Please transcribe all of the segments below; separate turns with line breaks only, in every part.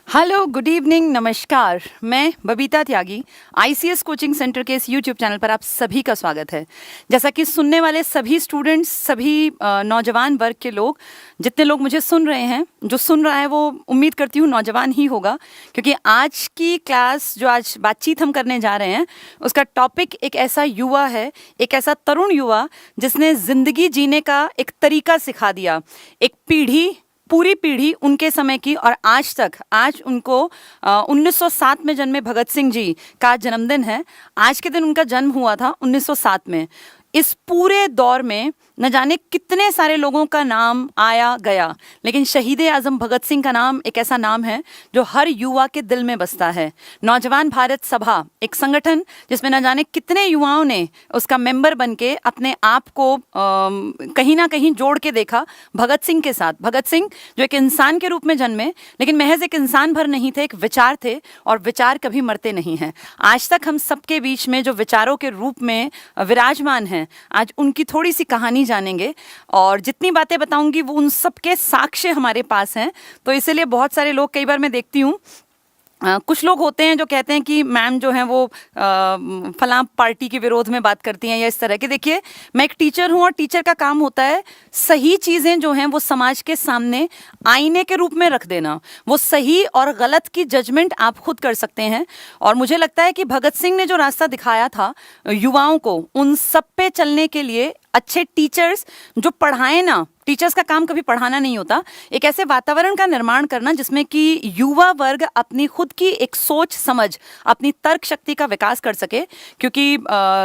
Hello, good evening, नमस्कार। मैं बबीता त्यागी, ICS coaching centre के इस यूट्यूब चैनल पर आप सभी का स्वागत है। जैसा कि सुनने वाले सभी स्टूडेंट्स, सभी नौजवान वर्ग के लोग, जितने लोग मुझे सुन रहे हैं, जो सुन रहा है वो उम्मीद करती हूँ नौजवान ही होगा, क्योंकि आज की क्लास जो आज बातचीत हम करने जा रहे हैं उसका टॉपिक एक ऐसा युवा है, एक ऐसा तरुण युवा जिसने ज़िंदगी जीने का एक तरीका सिखा दिया। एक पीढ़ी, पूरी पीढ़ी उनके समय की, और आज उनको 1907 में जन्मे भगत सिंह जी का जन्मदिन है। आज के दिन उनका जन्म हुआ था 1907 में। इस पूरे दौर में न जाने कितने सारे लोगों का नाम आया गया, लेकिन शहीद आज़म भगत सिंह का नाम एक ऐसा नाम है जो हर युवा के दिल में बसता है। नौजवान भारत सभा एक संगठन जिसमें न जाने कितने युवाओं ने उसका मेंबर बनके अपने आप को कहीं ना कहीं जोड़ के देखा भगत सिंह के साथ। भगत सिंह जो एक इंसान के रूप में जन्मे, लेकिन महज एक इंसान भर नहीं थे, एक विचार थे, और विचार कभी मरते नहीं हैं। आज तक हम सबके बीच में जो विचारों के रूप में विराजमान हैं, आज उनकी थोड़ी सी कहानी जानेंगे, और जितनी बातें बताऊंगी वो उन सब के साक्ष्य हमारे पास हैं। तो इसीलिए बहुत सारे लोग, कई बार मैं देखती हूँ, कुछ लोग होते हैं जो कहते हैं कि मैम जो हैं वो फलां पार्टी के विरोध में बात करती हैं या इस तरह के। देखिए, मैं एक टीचर हूँ और टीचर का काम होता है सही चीज़ें जो हैं वो समाज के सामने आईने के रूप में रख देना। वो सही और गलत की जजमेंट आप खुद कर सकते हैं, और मुझे लगता है कि भगत सिंह ने जो रास्ता दिखाया था युवाओं को, उन सब पे चलने के लिए अच्छे टीचर्स जो पढ़ाएं ना, टीचर्स का काम कभी पढ़ाना नहीं होता, एक ऐसे वातावरण का निर्माण करना जिसमें कि युवा वर्ग अपनी खुद की एक सोच समझ, अपनी तर्क शक्ति का विकास कर सके। क्योंकि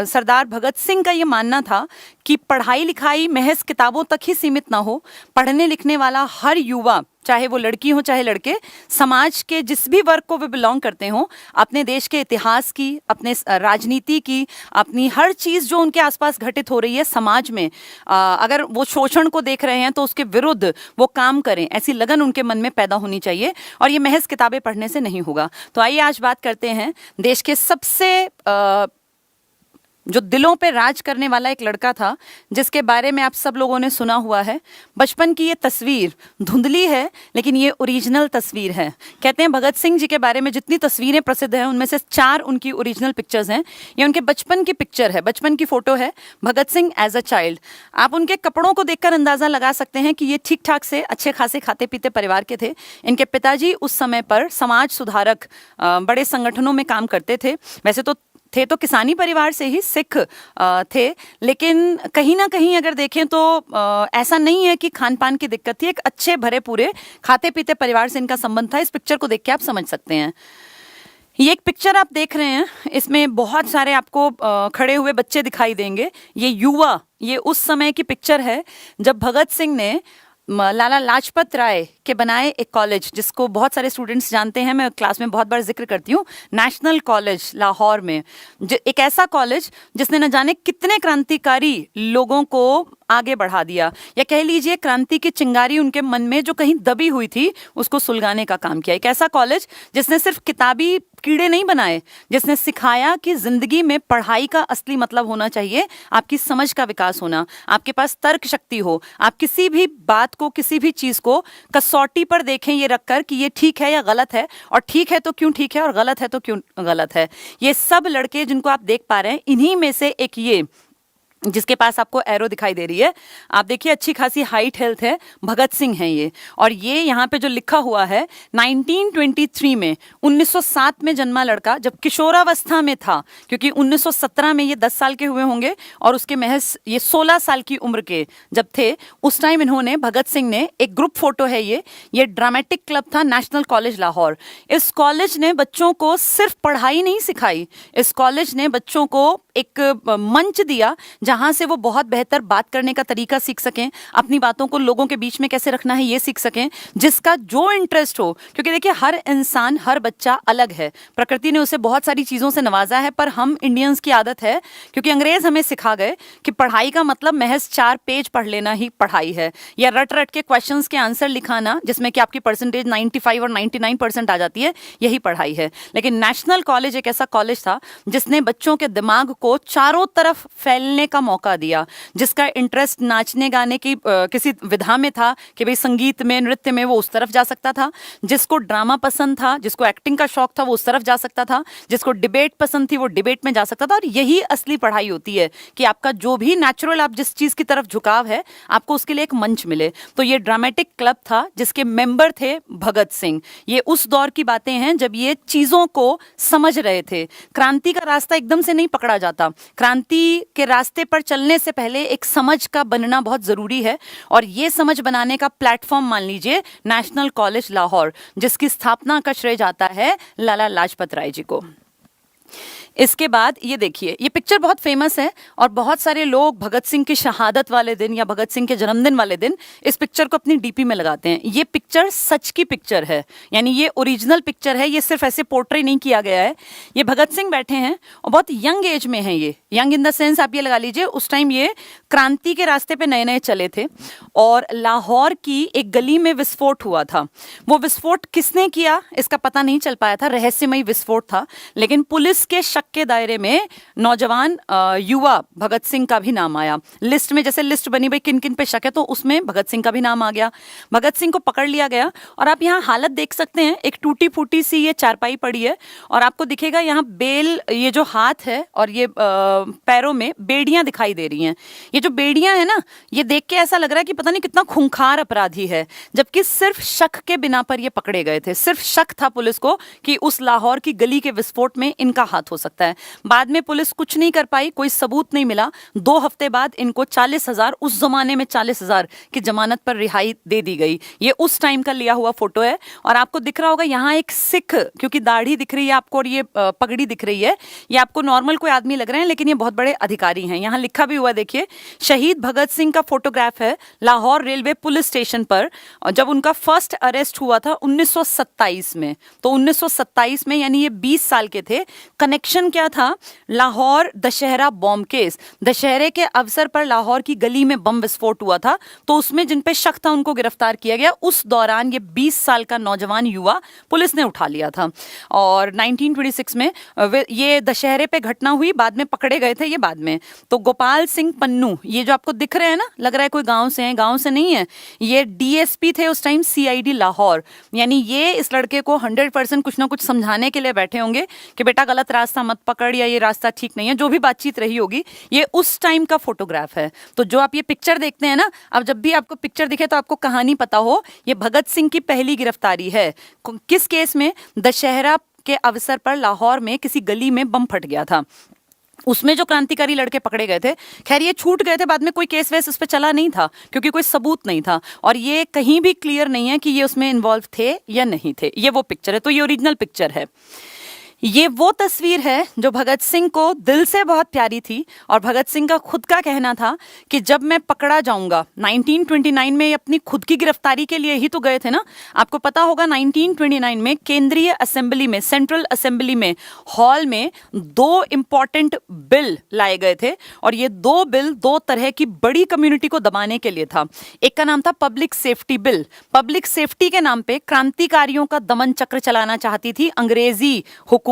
सरदार भगत सिंह का ये मानना था कि पढ़ाई लिखाई महज किताबों तक ही सीमित ना हो। पढ़ने लिखने वाला हर युवा, चाहे वो लड़की हो चाहे लड़के, समाज के जिस भी वर्ग को वे बिलोंग करते हों, अपने देश के इतिहास की, अपने राजनीति की, अपनी हर चीज़ जो उनके आसपास घटित हो रही है समाज में, अगर वो शोषण को देख रहे हैं तो उसके विरुद्ध वो काम करें, ऐसी लगन उनके मन में पैदा होनी चाहिए। और ये महज किताबें पढ़ने से नहीं होगा। तो आइए आज बात करते हैं देश के सबसे जो दिलों पे राज करने वाला एक लड़का था, जिसके बारे में आप सब लोगों ने सुना हुआ है। बचपन की ये तस्वीर धुंधली है, लेकिन ये ओरिजिनल तस्वीर है। कहते हैं भगत सिंह जी के बारे में जितनी तस्वीरें प्रसिद्ध हैं उनमें से 4 उनकी ओरिजिनल पिक्चर्स हैं। ये उनके बचपन की पिक्चर है, बचपन की फोटो है, Bhagat Singh as a child. आप उनके कपड़ों को देखकर अंदाजा लगा सकते हैं कि ये ठीक ठाक से अच्छे खासे खाते पीते परिवार के थे। इनके पिताजी उस समय पर समाज सुधारक बड़े संगठनों में काम करते थे। वैसे तो थे तो किसानी परिवार से ही, सिख थे, लेकिन कहीं ना कहीं अगर देखें तो ऐसा नहीं है कि खान पान की दिक्कत थी। एक अच्छे भरे पूरे खाते पीते परिवार से इनका संबंध था। इस पिक्चर को देख के आप समझ सकते हैं। ये एक पिक्चर आप देख रहे हैं, इसमें बहुत सारे आपको खड़े हुए बच्चे दिखाई देंगे। ये युवा, ये उस समय की पिक्चर है जब भगत सिंह ने लाला लाजपत राय के बनाए एक कॉलेज, जिसको बहुत सारे स्टूडेंट्स जानते हैं, मैं क्लास में बहुत बार जिक्र करती हूँ, नेशनल कॉलेज लाहौर में। एक ऐसा कॉलेज जिसने न जाने कितने क्रांतिकारी लोगों को आगे बढ़ा दिया, या कह लीजिए क्रांति की चिंगारी उनके मन में जो कहीं दबी हुई थी उसको सुलगाने का काम किया। एक ऐसा कॉलेज जिसने सिर्फ किताबी कीड़े नहीं बनाए, जिसने सिखाया कि जिंदगी में पढ़ाई का असली मतलब होना चाहिए आपकी समझ का विकास होना, आपके पास तर्क शक्ति हो, आप किसी भी बात को, किसी भी चीज को कसौटी पर देखें ये रखकर कि ये ठीक है या गलत है, और ठीक है तो क्यों ठीक है और गलत है तो क्यों गलत है। ये सब लड़के जिनको आप देख पा रहे हैं, इन्हीं में से एक ये जिसके पास आपको एरो दिखाई दे रही है, आप देखिए अच्छी खासी हाइट हेल्थ है, भगत सिंह हैं ये। और ये यहाँ पे जो लिखा हुआ है 1923 में, 1907 में जन्मा लड़का, जब किशोरावस्था में था, क्योंकि 1917 में ये 10 साल के हुए होंगे और उसके महज ये 16 साल की उम्र के जब थे, उस टाइम इन्होंने, भगत सिंह ने, एक ग्रुप फोटो है ये ड्रामेटिक क्लब था नेशनल कॉलेज लाहौर। इस कॉलेज ने बच्चों को सिर्फ पढ़ाई नहीं सिखाई, इस कॉलेज ने बच्चों को एक मंच दिया जहां से वो बहुत बेहतर बात करने का तरीका सीख सकें, अपनी बातों को लोगों के बीच में कैसे रखना है ये सीख सकें, जिसका जो इंटरेस्ट हो। क्योंकि देखिए, हर इंसान, हर बच्चा अलग है, प्रकृति ने उसे बहुत सारी चीज़ों से नवाजा है, पर हम इंडियंस की आदत है, क्योंकि अंग्रेज हमें सिखा गए कि पढ़ाई का मतलब महज 4 पेज पढ़ लेना ही पढ़ाई है, या रट रट के क्वेश्चंस के आंसर लिखाना जिसमें कि आपकी परसेंटेज 95 और 99% आ जाती है, यही पढ़ाई है। लेकिन नेशनल कॉलेज एक ऐसा कॉलेज था जिसने बच्चों के दिमाग को चारों तरफ फैलने का मौका दिया, जिसका इंटरेस्ट नाचने गाने की किसी विधा में था कि भाई संगीत में, नृत्य में, वो उस तरफ जा सकता था, जिसको ड्रामा पसंद था, जिसको एक्टिंग का शौक था, वो उस तरफ जा सकता था, जिसको डिबेट पसंद थी वो डिबेट में जा सकता था। और यही असली पढ़ाई होती है कि आपका जो भी नेचुरल, आप जिस चीज की तरफ झुकाव है, आपको उसके लिए एक मंच मिले। तो ये ड्रामेटिक क्लब था जिसके मेंबर थे भगत सिंह। ये उस दौर की बातें हैं जब ये चीजों को समझ रहे थे। क्रांति का रास्ता एकदम से नहीं पकड़ा जाता, क्रांति के रास्ते पर चलने से पहले एक समझ का बनना बहुत जरूरी है। और ये समझ बनाने का प्लेटफॉर्म मान लीजिए नेशनल कॉलेज लाहौर, जिसकी स्थापना का श्रेय जाता है लाला लाजपत राय जी को। इसके बाद ये देखिए, ये पिक्चर बहुत फेमस है और बहुत सारे लोग भगत सिंह की शहादत वाले दिन या भगत सिंह के जन्मदिन वाले दिन इस पिक्चर को अपनी डीपी में लगाते हैं। ये पिक्चर सच की पिक्चर है, यानी ये ओरिजिनल पिक्चर है, ये सिर्फ ऐसे पोर्ट्रे नहीं किया गया है। ये भगत सिंह बैठे हैं और बहुत यंग एज में हैं, ये यंग इन द सेंस आप ये लगा लीजिए उस टाइम ये क्रांति के रास्ते पे नए नए चले थे। और लाहौर की एक गली में विस्फोट हुआ था। वो विस्फोट किसने किया इसका पता नहीं चल पाया था, रहस्यमयी विस्फोट था। लेकिन पुलिस के शक के दायरे में नौजवान युवा भगत सिंह का भी नाम आया। लिस्ट में जैसे लिस्ट बनी भाई किन किन पे शक है, तो उसमें भगत सिंह का भी नाम आ गया। भगत सिंह को पकड़ लिया गया और आप यहाँ हालत देख सकते हैं, एक टूटी फूटी सी ये चारपाई पड़ी है और आपको दिखेगा यहाँ बेल, ये जो हाथ है और ये पैरों में बेड़ियां दिखाई दे रही हैं। ये जो बेड़ियां है ना, ये देख के ऐसा लग रहा है कि पता नहीं कितना खूंखार अपराधी है, जबकि सिर्फ शक के बिना पर ये पकड़े गए थे। सिर्फ शक था पुलिस को कि उस लाहौर की गली के विस्फोट में इनका हाथ हो सकता है। बाद में पुलिस कुछ नहीं कर पाई, कोई सबूत नहीं मिला। 2 हफ्ते बाद इनको 40,000, उस जमाने में 40,000 की जमानत पर रिहाई दे दी गई। ये उस टाइम का लिया हुआ फोटो है और आपको दिख रहा होगा यहाँ एक सिख, क्योंकि दाढ़ी दिख रही है आपको और ये पगड़ी दिख रही है, ये आपको नॉर्मल कोई आदमी लग रहे हैं लेकिन ये बहुत बड़े अधिकारी हैं। यहाँ लिखा भी हुआ देखिए, शहीद भगत सिंह का फोटोग्राफ है लाहौर रेलवे पुलिस स्टेशन पर जब उनका फर्स्ट अरेस्ट हुआ था 1927 में। तो 1927 में यानी ये 20 साल के थे। कनेक्शन क्या था? लाहौर दशहरा बॉम्ब केस, दशहरे के अवसर पर लाहौर की गली में बम विस्फोट हुआ था, तो उसमें जिन पे शक था उनको गिरफ्तार किया गया। उस दौरान ये 20 साल का नौजवान युवा पुलिस ने उठा लिया था और 1926 में ये दशहरे पे घटना हुई, बाद में पकड़े गए थे ये बाद में। तो गोपाल सिंह पन्नू, ये जो आपको दिख रहे हैं ना, लग रहा है कोई गांव से हैं, गांव से नहीं है, ये डीएसपी थे उस टाइम सीआईडी लाहौर। यानी ये इस लड़के को 100% कुछ ना कुछ समझाने के लिए बैठे होंगे कि बेटा गलत रास्ता मत पकड़ या ये रास्ता ठीक नहीं है, जो भी बातचीत रही होगी। ये उस टाइम का फोटोग्राफ है। तो जो आप ये पिक्चर देखते हैं ना, अब जब भी आपको पिक्चर दिखे तो आपको कहानी पता हो, ये भगत सिंह की पहली गिरफ्तारी है। किस केस में? दशहरा के अवसर पर लाहौर में किसी गली में बम फट गया था, उसमें जो क्रांतिकारी लड़के पकड़े गए थे। खैर ये छूट गए थे, बाद में कोई केस वेस उस पर चला नहीं था क्योंकि कोई सबूत नहीं था और ये कहीं भी क्लियर नहीं है कि ये उसमें इन्वॉल्व थे या नहीं थे। ये वो पिक्चर है, तो ये ओरिजिनल पिक्चर है। ये वो तस्वीर है जो भगत सिंह को दिल से बहुत प्यारी थी और भगत सिंह का खुद का कहना था कि जब मैं पकड़ा जाऊंगा, 1929 में ये अपनी खुद की गिरफ्तारी के लिए ही तो गए थे ना। आपको पता होगा 1929 में केंद्रीय असेंबली में, सेंट्रल असेंबली में, हॉल में 2 इंपॉर्टेंट बिल लाए गए थे और ये 2 बिल 2 तरह की बड़ी कम्युनिटी को दबाने के लिए था। एक का नाम था public safety bill. Public safety के नाम पे क्रांतिकारियों का दमन चक्र चलाना चाहती थी अंग्रेजी हुकूमत,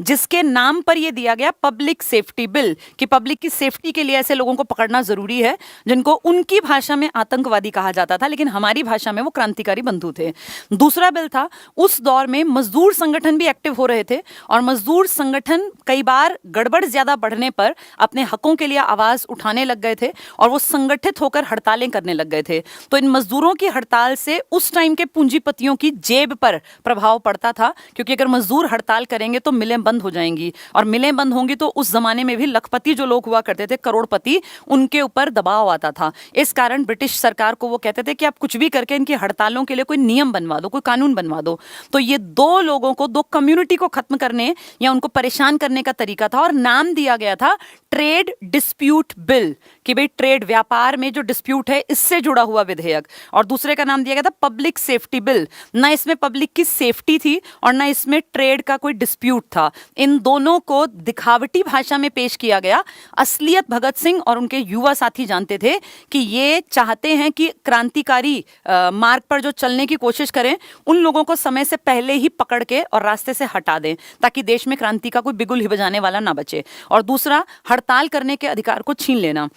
जिसके नाम पर यह दिया गया पब्लिक सेफ्टी बिल कि पब्लिक की सेफ्टी के लिए ऐसे लोगों को पकड़ना जरूरी है जिनको उनकी भाषा में आतंकवादी कहा जाता था, लेकिन हमारी भाषा में वो क्रांतिकारी बंधु थे। दूसरा बिल था, उस दौर में मजदूर संगठन भी एक्टिव हो रहे थे और मजदूर संगठन कई बार गड़बड़ ज्यादा बढ़ने पर अपने हकों के लिए आवाज उठाने लग गए थे और वो संगठित होकर हड़तालें करने लग गए थे। तो इन मजदूरों की हड़ताल से उस टाइम के पूंजीपतियों की जेब पर प्रभाव पड़ता था, क्योंकि अगर मजदूर हड़ताल करेंगे तो मिलें बंद हो जाएंगी और मिलें बंद होंगी तो उस जमाने में भी लखपति जो लोग हुआ करते थे, करोड़पति, उनके ऊपर दबाव आता था। इस कारण ब्रिटिश सरकार को वो कहते थे कि आप कुछ भी करके इनकी हड़तालों के लिए कोई नियम बनवा दो, कोई कानून बनवा दो। तो ये 2 लोगों को, 2 कम्युनिटी को खत्म करने या उनको परेशान करने का तरीका था और नाम दिया गया था ट्रेड डिस्प्यूट बिल कि भाई ट्रेड, व्यापार में जो डिस्प्यूट है इससे जुड़ा हुआ विधेयक, और दूसरे का नाम दिया गया था पब्लिक सेफ्टी बिल। ना इसमें पब्लिक की सेफ्टी थी और ना इसमें ट्रेड का कोई डिस्प्यूट था। इन दोनों को दिखावटी भाषा में पेश किया गया। असलियत भगत सिंह और उनके युवा साथी जानते थे कि ये चाहते हैं कि क्रांतिकारी मार्ग पर जो चलने की कोशिश करें उन लोगों को समय से पहले ही पकड़ के और रास्ते से हटा दें, ताकि देश में क्रांति का कोई बिगुल ही बजाने वाला ना बचे। और दूसरा, हड़ताल करने के अधिकार को छीन लेना।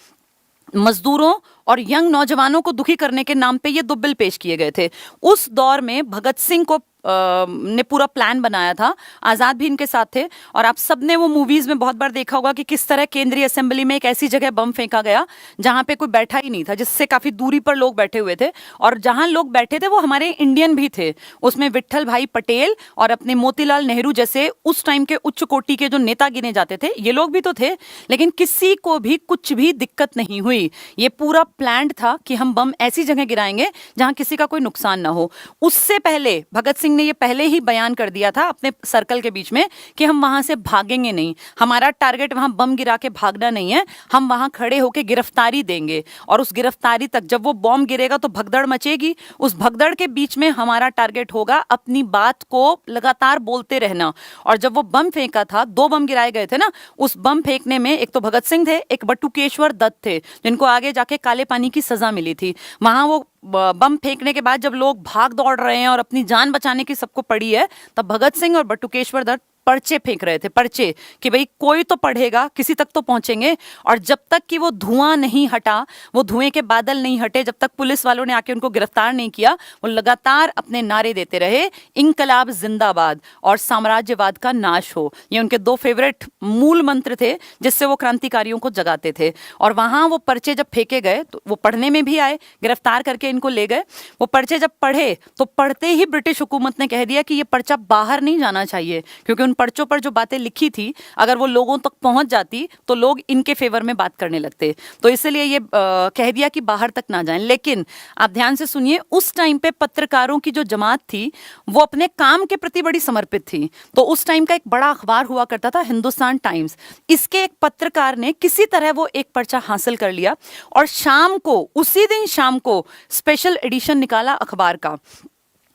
मजदूरों और यंग नौजवानों को दुखी करने के नाम पे ये दो बिल पेश किए गए थे। उस दौर में भगत सिंह को ने पूरा प्लान बनाया था। आज़ाद भी इनके साथ थे, और आप सबने वो मूवीज में बहुत बार देखा होगा कि किस तरह केंद्रीय असेंबली में एक ऐसी जगह बम फेंका गया जहां पे कोई बैठा ही नहीं था, जिससे काफी दूरी पर लोग बैठे हुए थे, और जहां लोग बैठे थे वो हमारे इंडियन भी थे। उसमें विट्ठल भाई पटेल और अपने मोतीलाल नेहरू जैसे उस टाइम के उच्च कोटि के जो नेता गिने जाते थे, ये लोग भी तो थे। लेकिन किसी को भी कुछ भी दिक्कत नहीं हुई। ये पूरा प्लान्ड था कि हम बम ऐसी जगह गिराएंगे जहां किसी का कोई नुकसान ना हो। उससे पहले भगत सिंह ने ये पहले ही बयान कर दिया था अपने सर्कल के बीच में कि हम वहां से भागेंगे नहीं, हमारा टारगेट वहां बम गिरा के भागना नहीं है, हम वहां खड़े होकर गिरफ्तारी देंगे, और उस गिरफ्तारी तक, जब वो बम गिरेगा तो भगदड़ मचेगी, उस भगदड़ के बीच में हमारा टारगेट होगा अपनी बात को लगातार बोलते रहना। और जब वो बम फेंका था, 2 बम गिराए गए थे ना, उस बम फेंकने में एक तो भगत सिंह थे, एक बटुकेश्वर दत्त थे, जिनको आगे जाके काले पानी की सजा मिली थी। वहां वो बम फेंकने के बाद जब लोग भाग दौड़ रहे हैं और अपनी जान बचाने की सबको पड़ी है, तब भगत सिंह और बटुकेश्वर दत्त पर्चे फेंक रहे थे, पर्चे, कि भाई कोई तो पढ़ेगा, किसी तक तो पहुंचेंगे। और जब तक कि वो धुआं नहीं हटा, वो धुएं के बादल नहीं हटे, जब तक पुलिस वालों ने आके उनको गिरफ्तार नहीं किया, वो लगातार अपने नारे देते रहे, इंकलाब जिंदाबाद और साम्राज्यवाद का नाश हो। ये उनके 2 फेवरेट मूल मंत्र थे जिससे वो क्रांतिकारियों को जगाते थे। और वहां वो पर्चे जब फेंके गए तो वो पढ़ने में भी आए, गिरफ्तार करके इनको ले गए। वो पर्चे जब पढ़े तो पढ़ते ही ब्रिटिश हुकूमत ने कह दिया कि ये पर्चा बाहर नहीं जाना चाहिए, क्योंकि उन पर्चों पर जो बातें लिखी थी अगर वो लोगों तक पहुंच जाती तो लोग इनके फेवर में बात करने लगते। तो इसलिए ये कह दिया कि बाहर तक ना जाएं। लेकिन आप ध्यान से सुनिए, उस टाइम पे पत्रकारों की जो जमात थी वो अपने काम के प्रति बड़ी समर्पित थी। तो उस टाइम का एक बड़ा अखबार हुआ करता था, हिंदुस्तान टाइम्स। इसके एक पत्रकार ने किसी तरह वो एक पर्चा हासिल कर लिया, और शाम को, उसी दिन शाम को स्पेशल एडिशन निकाला अखबार का,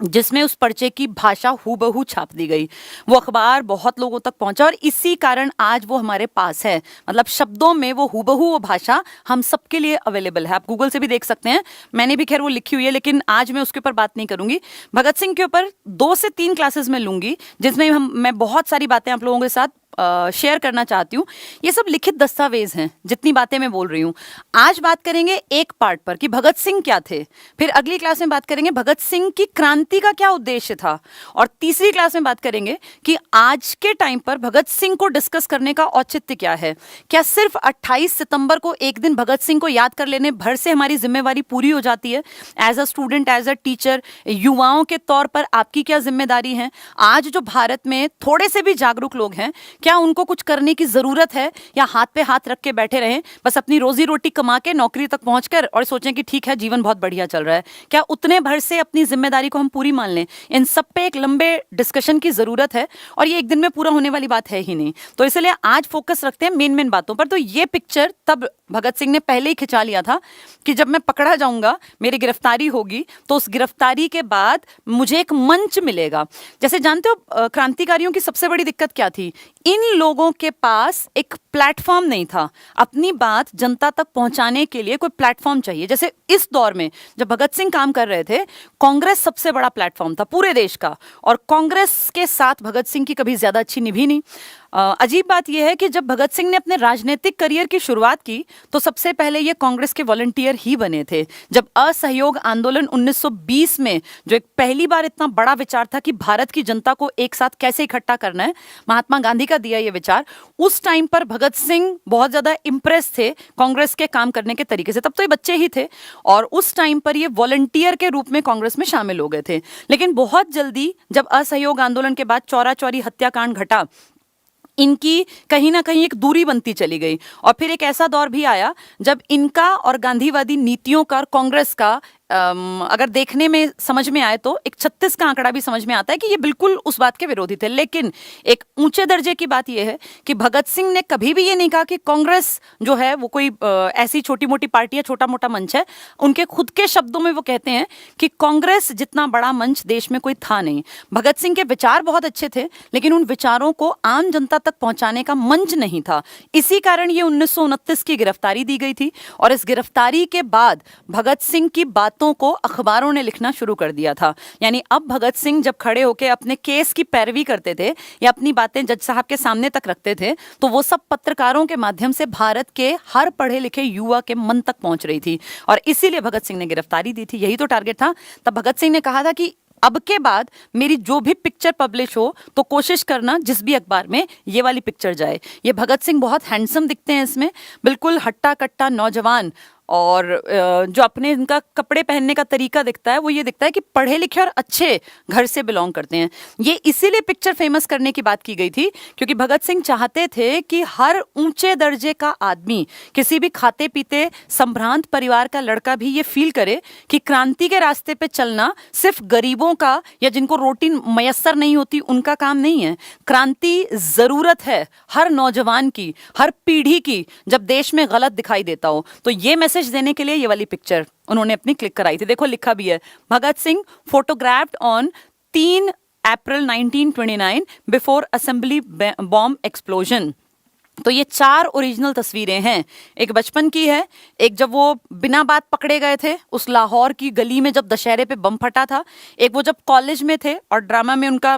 जिसमें उस पर्चे की भाषा हूबहू छाप दी गई। वो अखबार बहुत लोगों तक पहुंचा, और इसी कारण आज वो हमारे पास है। मतलब शब्दों में वो हूबहू वो भाषा हम सबके लिए अवेलेबल है। आप गूगल से भी देख सकते हैं, मैंने भी खैर वो लिखी हुई है, लेकिन आज मैं उसके ऊपर बात नहीं करूंगी। भगत सिंह के ऊपर 2 से 3 क्लासेस में लूंगी, जिसमें मैं बहुत सारी बातें आप लोगों के साथ शेयर करना चाहती हूँ। ये सब लिखित दस्तावेज हैं, जितनी बातें मैं बोल रही हूँ। आज बात करेंगे एक पार्ट पर कि भगत सिंह क्या थे, फिर अगली क्लास में बात करेंगे भगत सिंह की क्रांति का क्या उद्देश्य था, और तीसरी क्लास में बात करेंगे कि आज के टाइम पर भगत सिंह को डिस्कस करने का औचित्य क्या है। क्या सिर्फ 28 सितंबर को एक दिन भगत सिंह को याद कर लेने भर से हमारी जिम्मेवारी पूरी हो जाती है? As a student, as a teacher, युवाओं के तौर पर आपकी क्या जिम्मेदारी है? आज जो भारत में थोड़े से भी जागरूक लोग हैं, क्या उनको कुछ करने की जरूरत है, या हाथ पे हाथ रख के बैठे रहें, बस अपनी रोजी रोटी कमा के नौकरी तक पहुंचकर और सोचें कि ठीक है, जीवन बहुत बढ़िया चल रहा है? क्या उतने भर से अपनी जिम्मेदारी को हम पूरी मान लें? इन सब पे एक लंबे डिस्कशन की जरूरत है, और ये एक दिन में पूरा होने वाली बात है ही नहीं। तो इसलिए आज फोकस रखते हैं मेन बातों पर। तो ये पिक्चर तब भगत सिंह ने पहले ही खिंचा लिया था कि जब मैं पकड़ा जाऊंगा, मेरी गिरफ्तारी होगी, तो उस गिरफ्तारी के बाद मुझे एक मंच मिलेगा। जैसे जानते हो, क्रांतिकारियों की सबसे बड़ी दिक्कत क्या थी? इन लोगों के पास एक प्लेटफॉर्म नहीं था। अपनी बात जनता तक पहुंचाने के लिए कोई प्लेटफॉर्म चाहिए। जैसे इस दौर में जब भगत सिंह काम कर रहे थे, कांग्रेस सबसे बड़ा प्लेटफॉर्म था पूरे देश का, और कांग्रेस के साथ भगत सिंह की कभी ज्यादा अच्छी निभी नहीं। अजीब बात यह है कि जब भगत सिंह ने अपने राजनीतिक करियर की शुरुआत की तो सबसे पहले ये कांग्रेस के वॉलंटियर ही बने थे। जब असहयोग आंदोलन 1920 में, जो एक पहली बार इतना बड़ा विचार था कि भारत की जनता को एक साथ कैसे इकट्ठा करना है, महात्मा गांधी का दिया ये विचार, उस टाइम पर भगत सिंह बहुत ज्यादा इंप्रेस थे कांग्रेस के काम करने के तरीके से। तब तो ये बच्चे ही थे, और उस टाइम पर ये वॉलंटियर के रूप में कांग्रेस में शामिल हो गए थे। लेकिन बहुत जल्दी जब असहयोग आंदोलन के बाद चौरा चौरी हत्याकांड घटा, इनकी कहीं ना कहीं एक दूरी बनती चली गई। और फिर एक ऐसा दौर भी आया जब इनका और गांधीवादी नीतियों का और कांग्रेस का अगर देखने में समझ में आए तो एक 36 का आंकड़ा भी समझ में आता है कि ये बिल्कुल उस बात के विरोधी थे। लेकिन एक ऊंचे दर्जे की बात यह है कि भगत सिंह ने कभी भी ये नहीं कहा कि कांग्रेस जो है वो कोई ऐसी छोटी मोटी पार्टी है, छोटा मोटा मंच है। उनके खुद के शब्दों में वो कहते हैं कि कांग्रेस जितना बड़ा मंच देश में कोई था नहीं। भगत सिंह के विचार बहुत अच्छे थे, लेकिन उन विचारों को आम जनता तक पहुंचाने का मंच नहीं था। इसी कारण ये 1929 की गिरफ्तारी दी गई थी, और इस गिरफ्तारी के बाद भगत सिंह की बातों को अखबारों ने लिखना शुरू कर दिया था। यानी अब भगत सिंह जब खड़े होकर अपने केस की पैरवी करते थे या अपनी बातें जज साहब के सामने तक रखते थे, तो वो सब पत्रकारों के माध्यम से भारत के हर पढ़े लिखे युवा के मन तक पहुंच रही थी, और इसीलिए भगत सिंह ने गिरफ्तारी दी थी। यही तो टारगेट था। तब भगत सिंह ने कहा था कि अब के बाद मेरी जो भी पिक्चर पब्लिश हो तो कोशिश करना जिस भी अखबार में ये वाली पिक्चर जाए। ये भगत सिंह बहुत हैंडसम दिखते हैं इसमें, बिल्कुल हट्टा कट्टा नौजवान, और जो अपने इनका कपड़े पहनने का तरीका दिखता है वो ये दिखता है कि पढ़े लिखे और अच्छे घर से बिलोंग करते हैं। ये इसीलिए पिक्चर फेमस करने की बात की गई थी क्योंकि भगत सिंह चाहते थे कि हर ऊंचे दर्जे का आदमी, किसी भी खाते पीते संभ्रांत परिवार का लड़का भी ये फील करे कि क्रांति के रास्ते पे चलना सिर्फ गरीबों का या जिनको रोटी मयसर नहीं होती उनका काम नहीं है। क्रांति जरूरत है हर नौजवान की, हर पीढ़ी की, जब देश में गलत दिखाई देता हो। तो ये मैसेज देने के लिए ये वाली पिक्चर उन्होंने अपनी क्लिक कराई थी। देखो लिखा भी है, Bhagat Singh photographed on 3 April 1929 before assembly bomb explosion. तो ये 4 ओरिजिनल तस्वीरें हैं। एक बचपन की है, एक जब वो बिना बात पकड़े गए थे उस लाहौर की गली में जब दशहरे पे बम फटा था, एक वो जब कॉलेज में थे और ड्रामा में उनका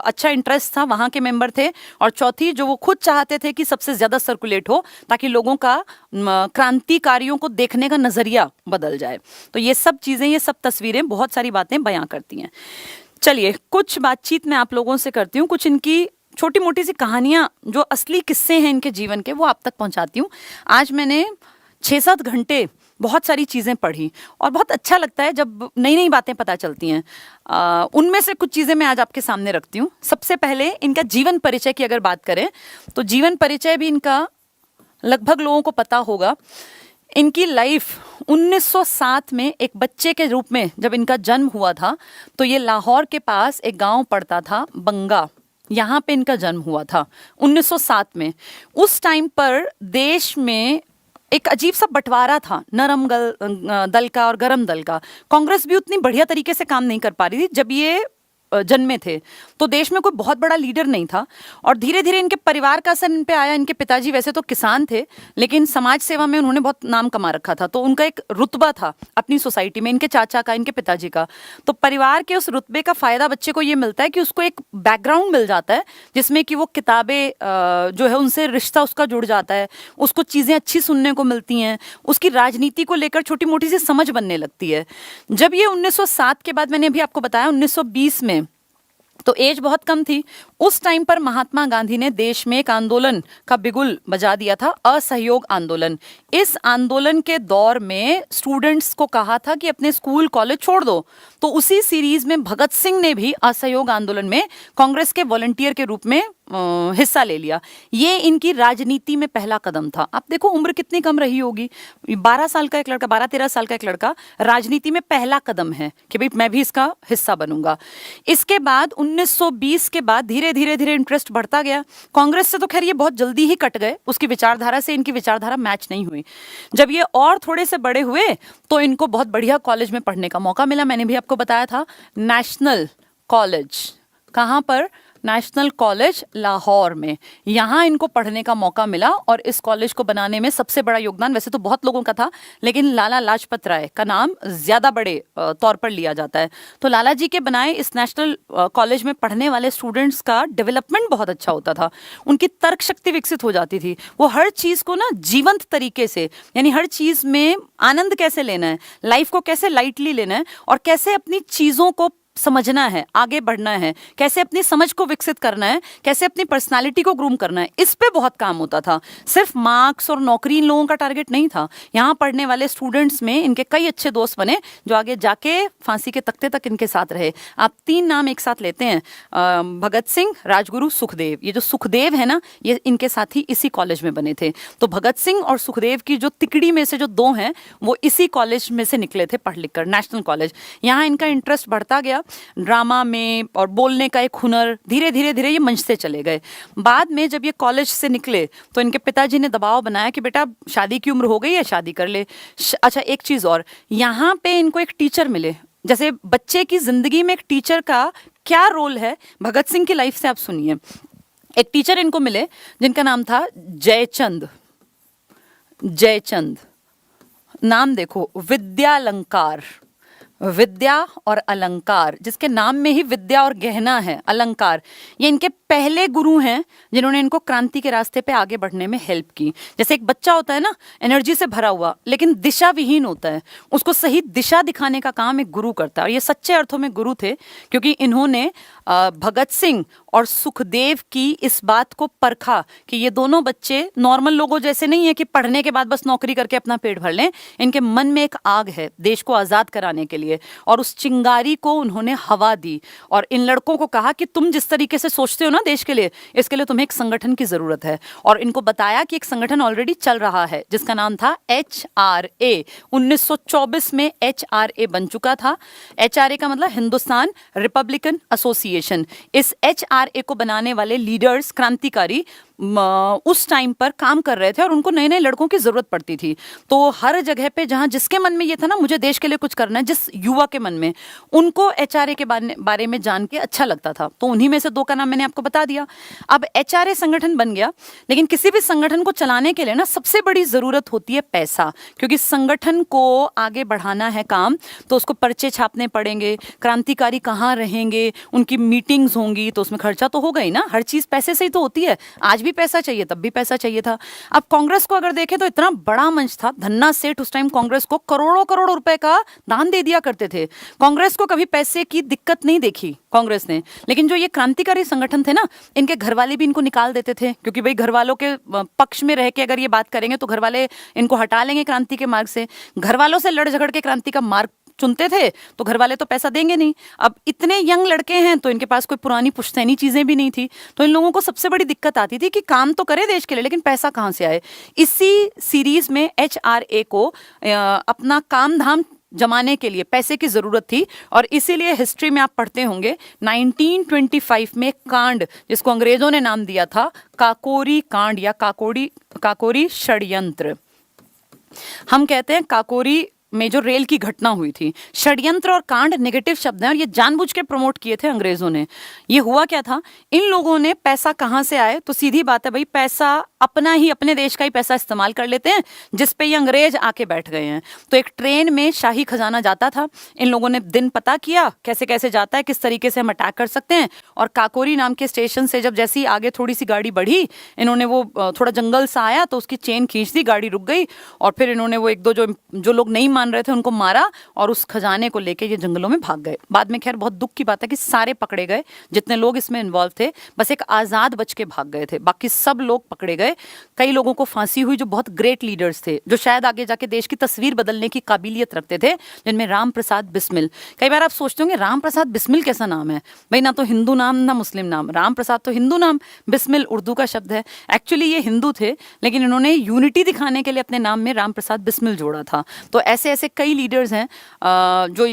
अच्छा इंटरेस्ट था, वहाँ के मेंबर थे, और चौथी जो वो खुद चाहते थे कि सबसे ज़्यादा सर्कुलेट हो ताकि लोगों का क्रांतिकारियों को देखने का नज़रिया बदल जाए। तो ये सब चीज़ें, ये सब तस्वीरें बहुत सारी बातें बयां करती हैं। चलिए कुछ बातचीत मैं आप लोगों से करती हूँ, कुछ इनकी छोटी मोटी सी कहानियां जो असली किस्से हैं इनके जीवन के वो आप तक पहुंचाती हूँ। आज मैंने 6-7 घंटे बहुत सारी चीज़ें पढ़ी और बहुत अच्छा लगता है जब नई नई बातें पता चलती हैं। उनमें से कुछ चीज़ें मैं आज आपके सामने रखती हूँ। सबसे पहले इनका जीवन परिचय की अगर बात करें तो जीवन परिचय भी इनका लगभग लोगों को पता होगा। इनकी लाइफ 1907 में एक बच्चे के रूप में जब इनका जन्म हुआ था तो ये लाहौर के पास एक गांव पड़ता था बंगा, यहाँ पे इनका जन्म हुआ था 1907 में। उस टाइम पर देश में एक अजीब सा बंटवारा था, नरम दल का और गरम दल का। कांग्रेस भी उतनी बढ़िया तरीके से काम नहीं कर पा रही थी जब ये जन्मे थे, तो देश में कोई बहुत बड़ा लीडर नहीं था, और धीरे धीरे इनके परिवार का असर इन पे आया। इनके पिताजी वैसे तो किसान थे लेकिन समाज सेवा में उन्होंने बहुत नाम कमा रखा था, तो उनका एक रुतबा था अपनी सोसाइटी में, इनके चाचा का, इनके पिताजी का। तो परिवार के उस रुतबे का फायदा बच्चे को ये मिलता है कि उसको एक बैकग्राउंड मिल जाता है जिसमें कि वो किताबें जो है उनसे रिश्ता उसका जुड़ जाता है, उसको चीज़ें अच्छी सुनने को मिलती हैं, उसकी राजनीति को लेकर छोटी मोटी सी समझ बनने लगती है। जब ये 1907 के बाद, मैंने अभी आपको बताया 1920 में, तो एज बहुत कम थी। उस टाइम पर महात्मा गांधी ने देश में एक आंदोलन का बिगुल बजा दिया था, असहयोग आंदोलन। इस आंदोलन के दौर में स्टूडेंट्स को कहा था कि अपने स्कूल कॉलेज छोड़ दो, तो उसी सीरीज में भगत सिंह ने भी असहयोग आंदोलन में कांग्रेस के वॉलंटियर के रूप में हिस्सा ले लिया। ये इनकी राजनीति में पहला कदम था। आप देखो उम्र कितनी कम रही होगी, 12 साल का एक लड़का, 12-13 साल का एक लड़का राजनीति में पहला कदम है कि भाई मैं भी इसका हिस्सा बनूंगा। इसके बाद 1920 के बाद धीरे धीरे धीरे इंटरेस्ट बढ़ता गया। कांग्रेस से तो खैर ये बहुत जल्दी ही कट गए, उसकी विचारधारा से इनकी विचारधारा मैच नहीं हुई। जब ये और थोड़े से बड़े हुए तो इनको बहुत बढ़िया कॉलेज में पढ़ने का मौका मिला। मैंने भी आपको बताया था, नेशनल कॉलेज, कहाँ पर? नेशनल कॉलेज लाहौर में, यहाँ इनको पढ़ने का मौका मिला। और इस कॉलेज को बनाने में सबसे बड़ा योगदान वैसे तो बहुत लोगों का था, लेकिन लाला लाजपत राय का नाम ज़्यादा बड़े तौर पर लिया जाता है। तो लाला जी के बनाए इस नेशनल कॉलेज में पढ़ने वाले स्टूडेंट्स का डेवलपमेंट बहुत अच्छा होता था, उनकी तर्क शक्ति विकसित हो जाती थी। वो हर चीज़ को ना जीवंत तरीके से, यानी हर चीज़ में आनंद कैसे लेना है, लाइफ को कैसे लाइटली लेना है और कैसे अपनी चीज़ों को समझना है, आगे बढ़ना है, कैसे अपनी समझ को विकसित करना है, कैसे अपनी पर्सनालिटी को ग्रूम करना है, इस पे बहुत काम होता था। सिर्फ मार्क्स और नौकरी इन लोगों का टारगेट नहीं था। यहाँ पढ़ने वाले स्टूडेंट्स में इनके कई अच्छे दोस्त बने जो आगे जाके फांसी के तख्ते तक इनके साथ रहे। आप 3 नाम एक साथ लेते हैं, भगत सिंह, राजगुरु, सुखदेव। ये जो सुखदेव है ना, ये इनके साथ ही इसी कॉलेज में बने थे। तो भगत सिंह और सुखदेव की जो तिकड़ी में से जो 2 हैं वो इसी कॉलेज में से निकले थे पढ़ लिख कर, नेशनल कॉलेज। यहाँ इनका इंटरेस्ट बढ़ता गया ड्रामा में और बोलने का एक हुनर, धीरे धीरे धीरे ये मंचते चले गए। बाद में जब ये कॉलेज से निकले तो इनके पिताजी ने दबाव बनाया कि बेटा शादी की उम्र हो गई है, शादी कर ले। अच्छा, एक चीज़ और, यहाँ पे इनको एक टीचर मिले। जैसे बच्चे की जिंदगी में एक टीचर का क्या रोल है, भगत सिंह की लाइफ से आप सुनिए। एक टीचर इनको मिले जिनका नाम था जयचंद। जयचंद नाम देखो, विद्यालंकार, विद्या और अलंकार, जिसके नाम में ही विद्या और गहना है, अलंकार। ये इनके पहले गुरु हैं जिन्होंने इनको क्रांति के रास्ते पे आगे बढ़ने में हेल्प की। जैसे एक बच्चा होता है ना, एनर्जी से भरा हुआ लेकिन दिशा विहीन होता है, उसको सही दिशा दिखाने का काम एक गुरु करता है। और ये सच्चे अर्थों में गुरु थे, क्योंकि इन्होंने भगत सिंह और सुखदेव की इस बात को परखा कि ये दोनों बच्चे नॉर्मल लोगों जैसे नहीं है कि पढ़ने के बाद बस नौकरी करके अपना पेट भर लें। इनके मन में एक आग है देश को आज़ाद कराने के लिए, और उस चिंगारी को उन्होंने हवा दी और इन लड़कों को कहा कि तुम जिस तरीके से सोचते हो ना देश के लिए, इसके लिए तुम्हें एक संगठन की जरूरत है। और इनको बताया कि एक संगठन ऑलरेडी चल रहा है जिसका नाम था HRA। 1924 में HRA बन चुका था। HRA का मतलब हिंदुस्तान रिपब्लिकन एसोसिएशन। इस HRA को बनाने वाले लीडर्स, क्रांतिकारी, उस टाइम पर काम कर रहे थे और उनको नए नए लड़कों की जरूरत पड़ती थी। तो हर जगह पे जहां जिसके मन में ये था ना मुझे देश के लिए कुछ करना है, जिस युवा के मन में, उनको HRA के बारे में जान के अच्छा लगता था। तो उन्हीं में से 2 का नाम मैंने आपको बता दिया। अब HRA संगठन बन गया, लेकिन किसी भी संगठन को चलाने के लिए ना सबसे बड़ी जरूरत होती है पैसा, क्योंकि संगठन को आगे बढ़ाना है काम, तो उसको पर्चे छापने पड़ेंगे, क्रांतिकारी कहाँ रहेंगे, उनकी मीटिंग्स होंगी, तो उसमें खर्चा तो होगा ही ना। हर चीज पैसे से ही तो होती है। आज भी पैसा चाहिए, तब भी पैसा चाहिए था। अब कांग्रेस को अगर देखें तो इतना बड़ा मंच था, धन्ना सेठ उस टाइम कांग्रेस को करोड़ों करोड़ रुपए का दान दे दिया करते थे। कांग्रेस को कभी पैसे की दिक्कत नहीं देखी कांग्रेस ने। लेकिन जो ये क्रांतिकारी संगठन थे ना, इनके घर वाले भी इनको निकाल देते थे, क्योंकि भाई घर वालों के पक्ष में रह के अगर ये बात करेंगे तो घर वाले इनको हटा लेंगे क्रांति के मार्ग से। घर वालों से लड़ झगड़ के क्रांति का मार्ग चुनते थे तो घर वाले तो पैसा देंगे नहीं। अब इतने यंग लड़के हैं तो इनके पास कोई पुरानी पुश्तैनी चीजें भी नहीं थी, तो इन लोगों को सबसे बड़ी दिक्कत आती थी कि काम तो करे देश के लिए, लेकिन पैसा कहाँ से आए। इसी सीरीज में HRA को अपना काम धाम जमाने के लिए पैसे की जरूरत थी, और इसीलिए हिस्ट्री में आप पढ़ते होंगे 1925 में कांड, जिसको अंग्रेजों ने नाम दिया था काकोरी कांड या काकोरी षड्यंत्र। हम कहते हैं काकोरी में जो रेल की घटना हुई थी। षड्यंत्र और कांड नेगेटिव शब्द हैं और ये जानबूझ के प्रमोट किए थे अंग्रेजों ने। ये हुआ क्या था, इन लोगों ने पैसा कहाँ से आए, तो सीधी बात है भाई, पैसा अपना ही, अपने देश का ही पैसा इस्तेमाल कर लेते हैं, जिस पे ये अंग्रेज आके बैठ गए हैं। तो एक ट्रेन में शाही खजाना जाता था, इन लोगों ने दिन पता किया कैसे कैसे जाता है, किस तरीके से हम अटैक कर सकते हैं, और काकोरी नाम के स्टेशन से जब जैसी आगे थोड़ी सी गाड़ी बढ़ी, इन्होंने वो थोड़ा जंगल सा आया तो उसकी चेन खींच दी, गाड़ी रुक गई, और फिर इन्होंने वो 1-2 जो लोग नहीं मान रहे थे उनको मारा और उस खजाने को लेके ये जंगलों में भाग गए। बाद में खैर बहुत दुख की बात है कि सारे पकड़े गए, जितने लोग इसमें इन्वॉल्व थे, बस एक आजाद बच के भाग गए थे, बाकी सब लोग पकड़े गए। कई लोगों को फांसी हुई जो बहुत ग्रेट लीडर्स थे, जो शायद आगे जाके देश की तस्वीर बदलने की काबिलियत रखते थे, जिनमें राम प्रसाद बिस्मिल। कई बार आप सोचते होंगे राम प्रसाद बिस्मिल कैसा नाम है भाई, ना तो हिंदू नाम ना मुस्लिम नाम। राम प्रसाद तो हिंदू नाम, बिस्मिल उर्दू का शब्द है। एक्चुअली ये हिंदू थे, लेकिन इन्होंने यूनिटी दिखाने के लिए अपने नाम में राम प्रसाद बिस्मिल जोड़ा था। तो ऐसे ऐसे कई लीडर्स हैं जो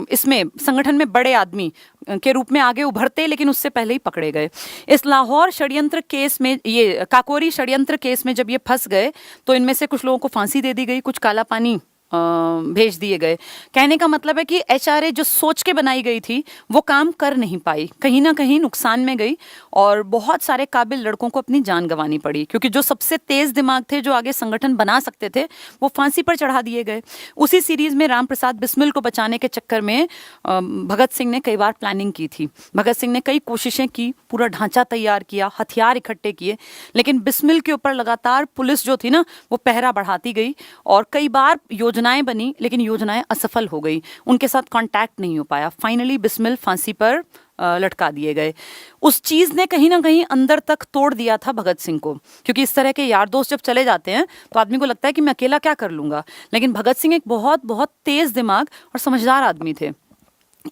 इसमें संगठन में बड़े आदमी के रूप में आगे उभरते, लेकिन उससे पहले ही पकड़े गए। इस लाहौर षड्यंत्र केस में, ये काकोरी षड्यंत्र केस में जब ये फंस गए तो इनमें से कुछ लोगों को फांसी दे दी गई, कुछ काला पानी भेज दिए गए। कहने का मतलब है कि HRA जो सोच के बनाई गई थी वो काम कर नहीं पाई, कहीं ना कहीं नुकसान में गई, और बहुत सारे काबिल लड़कों को अपनी जान गंवानी पड़ी, क्योंकि जो सबसे तेज दिमाग थे, जो आगे संगठन बना सकते थे, वो फांसी पर चढ़ा दिए गए। उसी सीरीज में राम प्रसाद बिस्मिल को बचाने के चक्कर में भगत सिंह ने कई बार प्लानिंग की थी। भगत सिंह ने कई कोशिशें की, पूरा ढांचा तैयार किया, हथियार इकट्ठे किए, लेकिन बिस्मिल के ऊपर लगातार पुलिस जो थी ना वो पहरा बढ़ाती गई, और कई बार योजना योजनाएं बनी लेकिन योजनाएं असफल हो गई, उनके साथ कांटेक्ट नहीं हो पाया, फाइनली बिस्मिल फांसी पर लटका दिए गए। उस चीज ने कहीं ना कहीं अंदर तक तोड़ दिया था भगत सिंह को, क्योंकि इस तरह के यार दोस्त जब चले जाते हैं तो आदमी को लगता है कि मैं अकेला क्या कर लूंगा, लेकिन भगत सिंह एक बहुत बहुत तेज दिमाग और समझदार आदमी थे।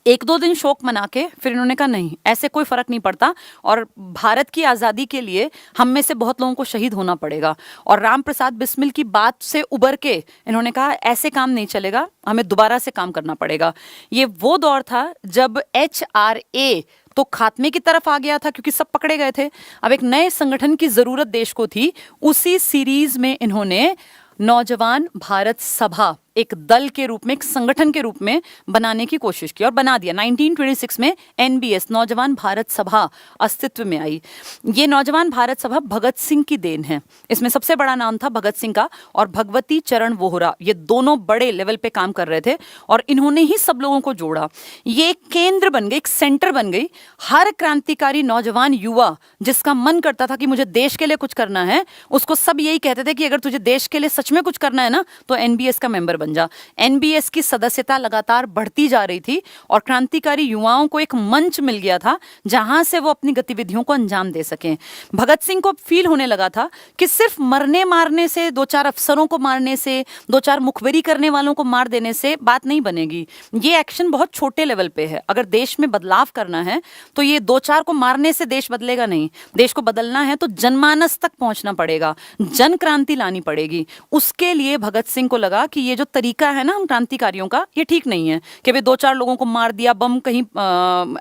एक दो दिन शोक मना के फिर इन्होंने कहा नहीं, ऐसे कोई फर्क नहीं पड़ता और भारत की आज़ादी के लिए हम में से बहुत लोगों को शहीद होना पड़ेगा। और राम प्रसाद बिस्मिल की बात से उबर के इन्होंने कहा ऐसे काम नहीं चलेगा, हमें दोबारा से काम करना पड़ेगा। ये वो दौर था जब HRA तो खात्मे की तरफ आ गया था क्योंकि सब पकड़े गए थे, अब एक नए संगठन की जरूरत देश को थी। उसी सीरीज में इन्होंने नौजवान भारत सभा एक दल के रूप में, एक संगठन के रूप में बनाने की कोशिश की और बना दिया। 1926 में NBS नौजवान भारत सभा अस्तित्व में आई। ये नौजवान भारत सभा भगत सिंह की देन है। इसमें सबसे बड़ा नाम था भगत सिंह का और भगवती चरण वोहरा, ये दोनों बड़े लेवल पे काम कर रहे थे और इन्होंने ही सब लोगों को जोड़ा। ये एक केंद्र बन गई, एक सेंटर बन गई। हर क्रांतिकारी नौजवान युवा जिसका मन करता था कि मुझे देश के लिए कुछ करना है, उसको सब यही कहते थे कि अगर तुझे देश के लिए सच में कुछ करना है ना तो NBS का मेंबर बन जा। NBS की सदस्यता लगातार बढ़ती जा रही थी और क्रांतिकारी युवाओं को एक मंच मिल गया था जहां से वो अपनी गतिविधियों को अंजाम दे सकें। भगत सिंह को फील होने लगा था कि सिर्फ मरने मारने से, दो चार अफसरों को मारने से, दो चार मुखबिरी करने वालों को मार देने से बात नहीं बनेगी। ये एक्शन बहुत छोटे लेवल पे है। अगर देश में बदलाव करना है तो ये दो चार को मारने से देश बदलेगा नहीं। देश को बदलना है तो जनमानस तक पहुंचना पड़ेगा, जन क्रांति लानी पड़ेगी। उसके लिए भगत सिंह को लगा कि ये जो तरीका है ना हम क्रांतिकारियों का, ये ठीक नहीं है कि भाई दो चार लोगों को मार दिया, बम कहीं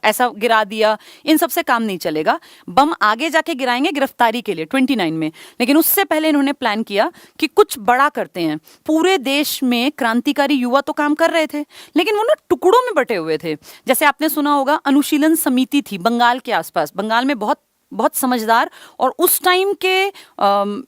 ऐसा गिरा दिया, इन सब से काम नहीं चलेगा। बम आगे जाके गिराएंगे गिरफ्तारी के लिए 29 में, लेकिन उससे पहले इन्होंने प्लान किया कि कुछ बड़ा करते हैं। पूरे देश में क्रांतिकारी युवा तो काम कर रहे थे लेकिन वो ना टुकड़ों में बटे हुए थे। जैसे आपने सुना होगा अनुशीलन समिति थी बंगाल के आसपास, बंगाल में बहुत बहुत समझदार और उस टाइम के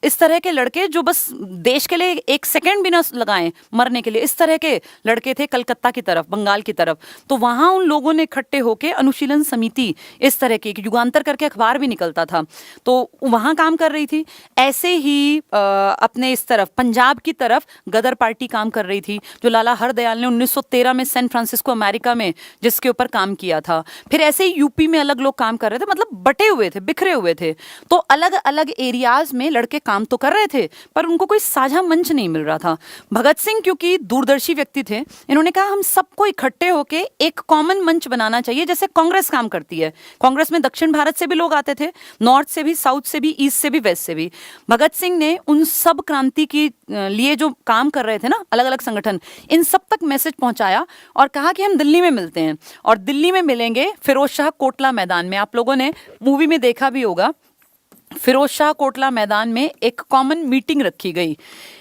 इस तरह के लड़के जो बस देश के लिए एक सेकंड भी ना लगाएं मरने के लिए, इस तरह के लड़के थे कलकत्ता की तरफ, बंगाल की तरफ। तो वहां उन लोगों ने इकट्ठे होकर अनुशीलन समिति, इस तरह की युगांतर करके अखबार भी निकलता था, तो वहां काम कर रही थी। ऐसे ही अपने इस तरफ पंजाब की तरफ गदर पार्टी काम कर रही थी, जो लाला हरदयाल ने 1913 में सैन फ्रांसिस्को अमेरिका में जिसके ऊपर काम किया था। फिर ऐसे ही यूपी में अलग लोग काम कर रहे थे, मतलब बटे हुए थे, बिखरे हुए थे। तो अलग अलग एरियाज में लड़के काम तो कर रहे थे पर उनको कोई साझा मंच नहीं मिल रहा था। भगत सिंह क्योंकि दूरदर्शी व्यक्ति थे, इन्होंने कहा हम सबको इकट्ठे होके एक कॉमन मंच बनाना चाहिए, जैसे कांग्रेस काम करती है। कांग्रेस में दक्षिण भारत से भी लोग आते थे, नॉर्थ से भी, साउथ से भी, ईस्ट से भी, वेस्ट से भी। भगत सिंह ने उन सब क्रांति के लिए जो काम कर रहे थे ना, अलग अलग संगठन, इन सब तक मैसेज पहुंचाया और कहा कि हम दिल्ली में मिलते हैं और दिल्ली में मिलेंगे फिरोज शाह कोटला मैदान में। आप लोगों ने मूवी में देखा भी होगा, फिरोज शाह कोटला मैदान में एक कॉमन मीटिंग रखी गई।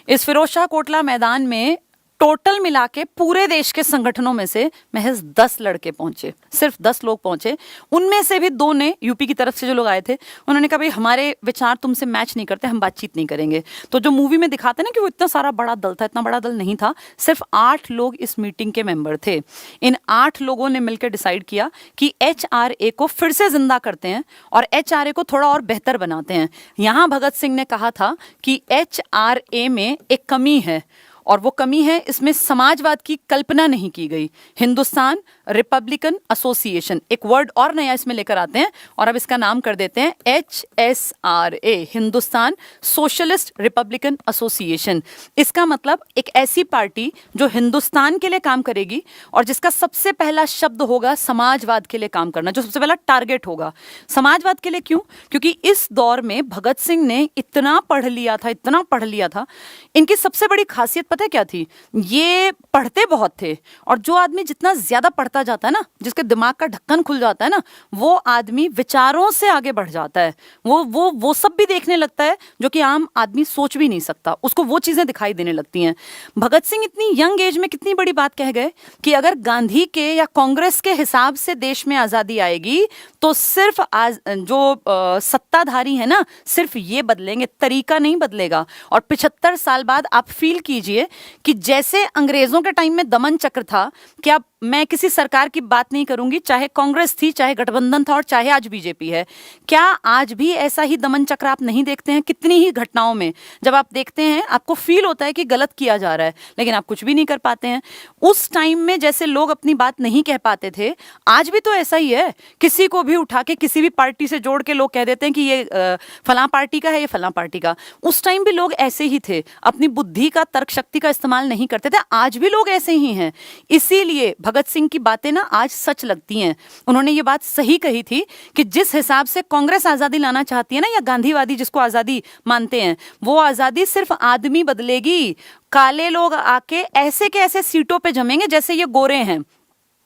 इस फिरोज शाह कोटला मैदान में टोटल मिला के पूरे देश के संगठनों में से महज 10 लड़के पहुंचे, सिर्फ 10 लोग पहुंचे। उनमें से भी 2 ने, यूपी की तरफ से जो लोग आए थे, उन्होंने कहा भाई हमारे विचार तुमसे मैच नहीं करते, हम बातचीत नहीं करेंगे। तो जो मूवी में दिखाते हैं ना कि वो इतना सारा बड़ा दल था, इतना बड़ा दल नहीं था, सिर्फ 8 लोग इस मीटिंग के मेंबर थे। इन 8 लोगों ने मिलकर डिसाइड किया कि HRA को फिर से जिंदा करते हैं और HRA को थोड़ा और बेहतर बनाते हैं। यहां भगत सिंह ने कहा था कि HRA में एक कमी है और वो कमी है इसमें समाजवाद की कल्पना नहीं की गई। हिंदुस्तान रिपब्लिकन एसोसिएशन, एक वर्ड और नया इसमें लेकर आते हैं और अब इसका नाम कर देते हैं HSRA, Hindustan socialist Republican association. इसका मतलब एक ऐसी पार्टी जो हिंदुस्तान के लिए काम करेगी और जिसका सबसे पहला शब्द होगा समाजवाद के लिए काम करना, जो सबसे पहला टारगेट होगा। समाजवाद के लिए क्यों? क्योंकि इस दौर में भगत सिंह ने इतना पढ़ लिया था, इतना पढ़ लिया था। इनकी सबसे बड़ी खासियत पता है क्या थी? ये पढ़ते बहुत थे और जो आदमी जितना ज्यादा पढ़ता जाता है ना, जिसके दिमाग का ढक्कन खुल जाता है ना, वो आदमी विचारों से आगे बढ़ जाता है। वो सब भी देखने लगता है जो कि आम आदमी सोच भी नहीं सकता, उसको वो चीजें दिखाई देने लगती हैं। भगत सिंह इतनी यंग एज में कितनी बड़ी बात कह गए कि अगर गांधी के या कांग्रेस के हिसाब से देश में आजादी आएगी तो सिर्फ जो सत्ताधारी है ना, सिर्फ ये बदलेंगे, तरीका नहीं बदलेगा। और 75 साल बाद आप फील कीजिए कि जैसे अंग्रेजों के टाइम में दमन चक्र था, क्या मैं किसी सरकार की बात नहीं करूंगी, चाहे कांग्रेस थी, चाहे गठबंधन था और चाहे आज बीजेपी है, क्या आज भी ऐसा ही दमन चक्र आप नहीं देखते हैं? कितनी ही घटनाओं में जब आप देखते हैं आपको फील होता है कि गलत किया जा रहा है, लेकिन आप कुछ भी नहीं कर पाते हैं। उस टाइम में जैसे लोग अपनी बात नहीं कह पाते थे, आज भी तो ऐसा ही है। किसी को भी उठा के किसी भी पार्टी से जोड़ के लोग कह देते हैं कि ये फलां पार्टी का है, ये फलां पार्टी का। उस टाइम भी लोग ऐसे ही थे, अपनी बुद्धि का, तर्क शक्ति का इस्तेमाल नहीं करते थे। आज भी लोग ऐसे ही हैं। इसीलिए भगत सिंह की बातें ना आज सच लगती हैं। उन्होंने ये बात सही कही थी कि जिस हिसाब से कांग्रेस आजादी लाना चाहती है ना, या गांधीवादी जिसको आजादी मानते हैं, वो आजादी सिर्फ आदमी बदलेगी। काले लोग आके ऐसे के ऐसे सीटों पे जमेंगे जैसे ये गोरे हैं,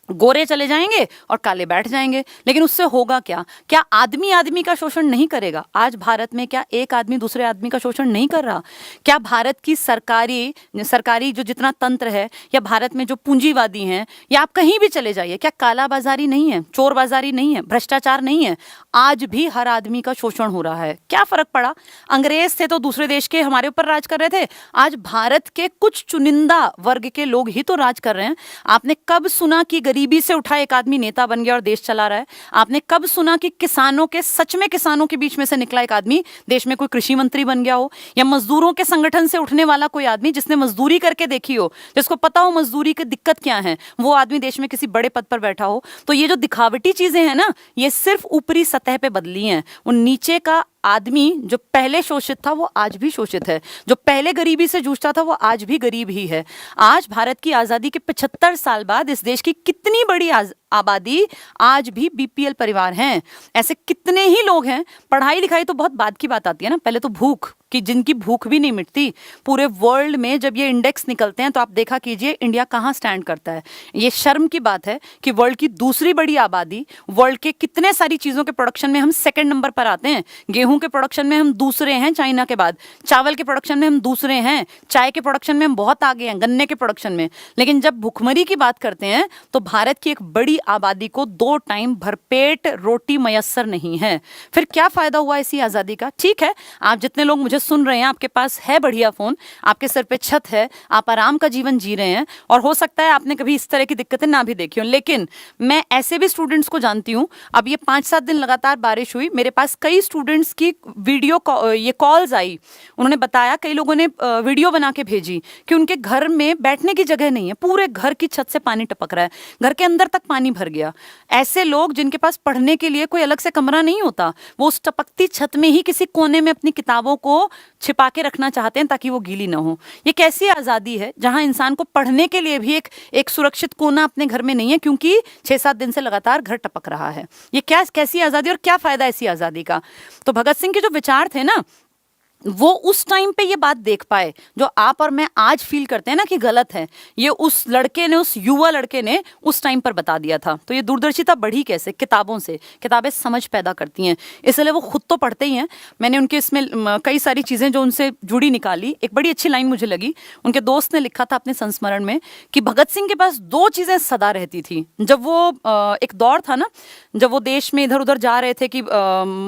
गोरे चले जाएंगे और काले बैठ जाएंगे। लेकिन उससे होगा क्या? क्या आदमी आदमी का शोषण नहीं करेगा? आज भारत में क्या एक आदमी दूसरे आदमी का शोषण नहीं कर रहा? क्या भारत की सरकारी जो जितना तंत्र है, या भारत में जो पूंजीवादी हैं, या आप कहीं भी चले जाइए, क्या कालाबाजारी नहीं है, चोरबाजारी नहीं है, भ्रष्टाचार नहीं है? आज भी हर आदमी का शोषण हो रहा है। क्या फर्क पड़ा? अंग्रेज थे तो दूसरे देश के हमारे ऊपर राज कर रहे थे, आज भारत के कुछ चुनिंदा वर्ग के लोग ही तो राज कर रहे हैं। आपने कब सुना कि गरीबी से उठा एक आदमी नेता बन गया और देश चला रहा है? आपने कब सुना कि किसानों के, सच में किसानों के बीच में से निकला एक आदमी देश में कोई कृषि मंत्री बन गया हो? या मजदूरों के संगठन से उठने वाला कोई आदमी जिसने मजदूरी करके देखी हो, जिसको पता हो मजदूरी की दिक्कत क्या है, वो आदमी देश में किसी बड़े पद पर बैठा हो? तो ये जो दिखावटी चीजें हैं ना, ये सिर्फ ऊपरी सतह पे बदली हैं। उन नीचे का आदमी जो पहले शोषित था वो आज भी शोषित है, जो पहले गरीबी से जूझता था वो आज भी गरीब ही है। आज भारत की आजादी के 75 साल बाद इस देश की कितनी बड़ी आबादी आज भी बीपीएल परिवार हैं। ऐसे कितने ही लोग हैं। पढ़ाई लिखाई तो बहुत बाद की बात आती है ना, पहले तो भूख, कि जिनकी भूख भी नहीं मिटती। पूरे वर्ल्ड में जब ये इंडेक्स निकलते हैं तो आप देखा कीजिए इंडिया कहाँ स्टैंड करता है। ये शर्म की बात है कि वर्ल्ड की दूसरी बड़ी आबादी, वर्ल्ड के कितने सारी चीजों के प्रोडक्शन में हम सेकंड नंबर पर आते हैं। गेहूं के प्रोडक्शन में हम दूसरे हैं चाइना के बाद, चावल के प्रोडक्शन में हम दूसरे हैं, चाय के प्रोडक्शन में हम बहुत आगे हैं, गन्ने के प्रोडक्शन में। लेकिन जब भुखमरी की बात करते हैं तो भारत की एक बड़ी आबादी को 2 टाइम भरपेट रोटी मयस्सर नहीं है। फिर क्या फायदा हुआ इसी आजादी का? ठीक है, आप जितने लोग मुझे सुन रहे हैं, आपके पास है बढ़िया फोन, आपके सर पे छत है, आप आराम का जीवन जी रहे हैं, और हो सकता है आपने कभी इस तरह की दिक्कतें ना भी देखी हो। लेकिन मैं ऐसे भी स्टूडेंट्स को जानती हूं, अब ये 5-7 दिन लगातार बारिश हुई, मेरे पास कई स्टूडेंट्स की ये कॉल्स आई। उन्होंने बताया, कई लोगों ने वीडियो बना के भेजी कि उनके घर में बैठने की जगह नहीं है, पूरे घर की छत से पानी टपक रहा है, घर के अंदर तक पानी भर गया। ऐसे लोग जिनके पास पढ़ने के लिए कोई अलग से कमरा नहीं होता, वो उस टपकती छत में ही किसी कोने में अपनी किताबों को छिपा के रखना चाहते हैं ताकि वो गीली ना हो। ये कैसी आजादी है जहां इंसान को पढ़ने के लिए भी एक सुरक्षित कोना अपने घर में नहीं है, क्योंकि 6-7 दिन से लगातार घर टपक रहा है। ये कैसी आजादी, और क्या फायदा ऐसी आजादी का? तो भगत सिंह के जो विचार थे ना, वो उस टाइम पे ये बात देख पाए जो आप और मैं आज फील करते हैं ना कि गलत है, ये उस लड़के ने, उस युवा लड़के ने उस टाइम पर बता दिया था। तो ये दूरदर्शिता बढ़ी कैसे? किताबों से। किताबें समझ पैदा करती हैं, इसलिए वो खुद तो पढ़ते ही हैं। मैंने उनके इसमें कई सारी चीज़ें जो उनसे जुड़ी निकाली। एक बड़ी अच्छी लाइन मुझे लगी, उनके दोस्त ने लिखा था अपने संस्मरण में कि भगत सिंह के पास 2 चीज़ें सदा रहती थी। जब वो एक दौर था ना, जब वो देश में इधर उधर जा रहे थे, कि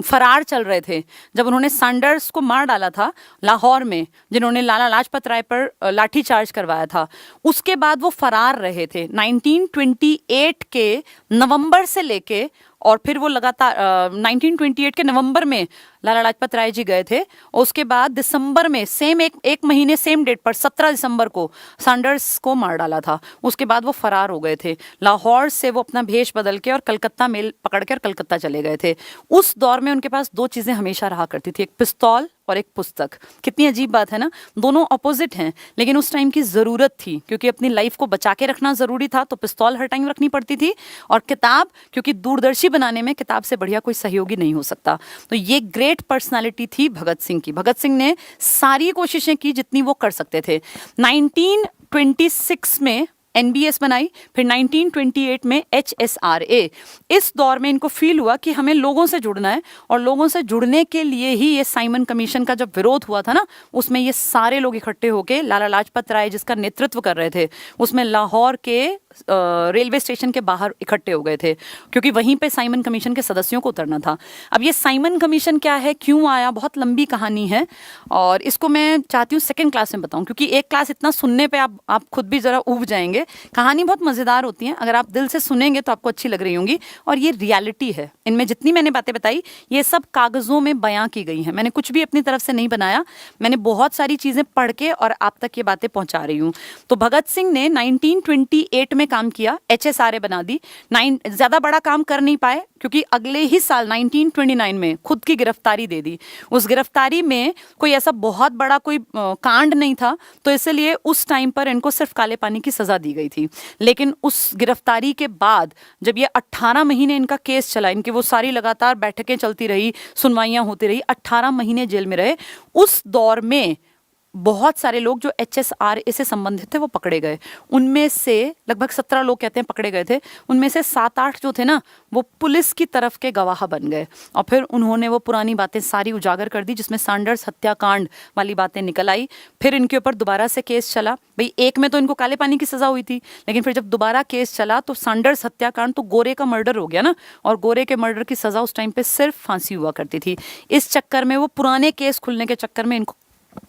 फरार चल रहे थे, जब उन्होंने सैंडर्स को मार डाला था लाहौर में, जिन्होंने लाला लाजपत राय पर लाठीचार्ज करवाया था, उसके बाद वो फरार रहे थे 1928 के नवंबर से लेके, और फिर वो लगातार 1928 के नवंबर में लाला लाजपत राय जी गए थे, और उसके बाद दिसंबर में सेम एक महीने सेम डेट पर 17 दिसंबर को सैंडर्स को मार डाला था। उसके बाद वो फरार हो गए थे। लाहौर से वो अपना भेष बदल के और कलकत्ता मेल पकड़ के और कलकत्ता चले गए थे। उस दौर में उनके पास 2 चीज़ें हमेशा रहा करती थी, एक पिस्तौल और एक पुस्तक। कितनी अजीब बात है ना, दोनों अपोजिट हैं, लेकिन उस टाइम की ज़रूरत थी, क्योंकि अपनी लाइफ को बचा के रखना ज़रूरी था, तो पिस्तौल हर टाइम रखनी पड़ती थी, और किताब, क्योंकि दूरदर्शी बनाने में किताब से बढ़िया कोई सहयोगी नहीं हो सकता। तो ये ग्रेट पर्सनालिटी थी भगत सिंह की। भगत सिंह ने सारी कोशिशें की जितनी वो कर सकते थे। 1926 में एनबीएस बनाई, फिर 1928 में एचएसआरए। इस दौर में इनको फील हुआ कि हमें लोगों से जुड़ना है, और लोगों से जुड़ने के लिए ही ये साइमन कमीशन का जब विरोध हुआ था ना, उसमें ये सारे लोग इकट्ठे होके, लाला लाजपत राय जिसका नेतृत्व कर रहे थे, उसमें लाहौर के रेलवे स्टेशन के बाहर इकट्ठे हो गए थे, क्योंकि वहीं पे साइमन कमीशन के सदस्यों को उतरना था। अब ये साइमन कमीशन क्या है, क्यों आया, बहुत लंबी कहानी है और इसको मैं चाहती हूँ सेकंड क्लास में बताऊँ, क्योंकि एक क्लास इतना सुनने पे आप खुद भी ज़रा ऊब जाएंगे। कहानी बहुत मज़ेदार होती है, अगर आप दिल से सुनेंगे तो आपको अच्छी लग रही होंगी। और ये रियलिटी है, इनमें जितनी मैंने बातें बताई ये सब कागज़ों में बयां की गई हैं। मैंने कुछ भी अपनी तरफ से नहीं बनाया, मैंने बहुत सारी चीज़ें पढ़ के और आप तक ये बातें पहुंचा रही हूँ। तो भगत सिंह ने 1928 में काम किया, HSRA बना दी। ज़्यादा बड़ा काम कर नहीं पाए क्योंकि अगले ही साल 1929 में खुद की गिरफ्तारी दे दी। उस गिरफ्तारी में कोई ऐसा बहुत बड़ा कोई कांड नहीं था, तो इसलिए उस टाइम पर इनको सिर्फ काले पानी की सज़ा दी गई थी। लेकिन उस गिरफ्तारी के बाद जब ये 18 महीने इनका केस चला, इनकी वो सारी लगातार बैठकें चलती रही, सुनवाइयाँ होती रही, 18 महीने जेल में रहे। उस दौर में बहुत सारे लोग जो HSRA से संबंधित थे वो पकड़े गए। उनमें से लगभग 17 लोग कहते हैं पकड़े गए थे। उनमें से 7-8 जो थे ना, वो पुलिस की तरफ के गवाह बन गए और फिर उन्होंने वो पुरानी बातें सारी उजागर कर दी, जिसमें सैंडर्स हत्याकांड वाली बातें निकल आई। फिर इनके ऊपर दोबारा से केस चला। भाई एक में तो इनको काले पानी की सजा हुई थी, लेकिन फिर जब दोबारा केस चला तो सैंडर्स हत्याकांड तो गोरे का मर्डर हो गया ना, और गोरे के मर्डर की सजा उस टाइम पे सिर्फ फांसी हुआ करती थी। इस चक्कर में, वो पुराने केस खुलने के चक्कर में इनको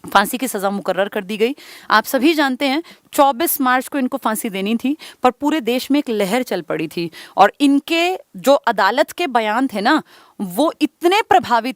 फांसी की सजा मुकर्रर कर दी गई। आप सभी जानते हैं 24 मार्च को इनको फांसी देनी थी, पर पूरे देश में एक लहर चल पड़ी थी और इनके जो अदालत के बयान थे ना, वो इतने प्रभावी